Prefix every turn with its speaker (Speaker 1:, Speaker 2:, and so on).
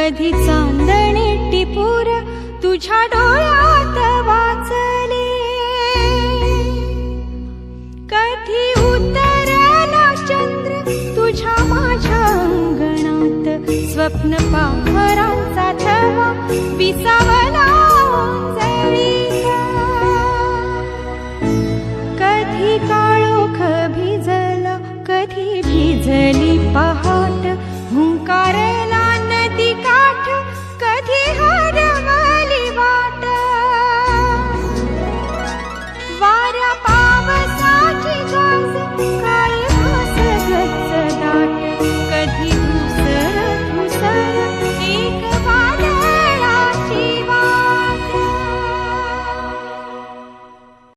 Speaker 1: कधी चांदणे टिपूर तुझ्या डोळ्यात वाचले, कधी उतरला चंद्र तुझ्या माझ्या अंगणात, स्वप्न पाखरांचा थवा विसावला अंजळीचा, कधी काळोख भिजला, कधी भिजली पहाड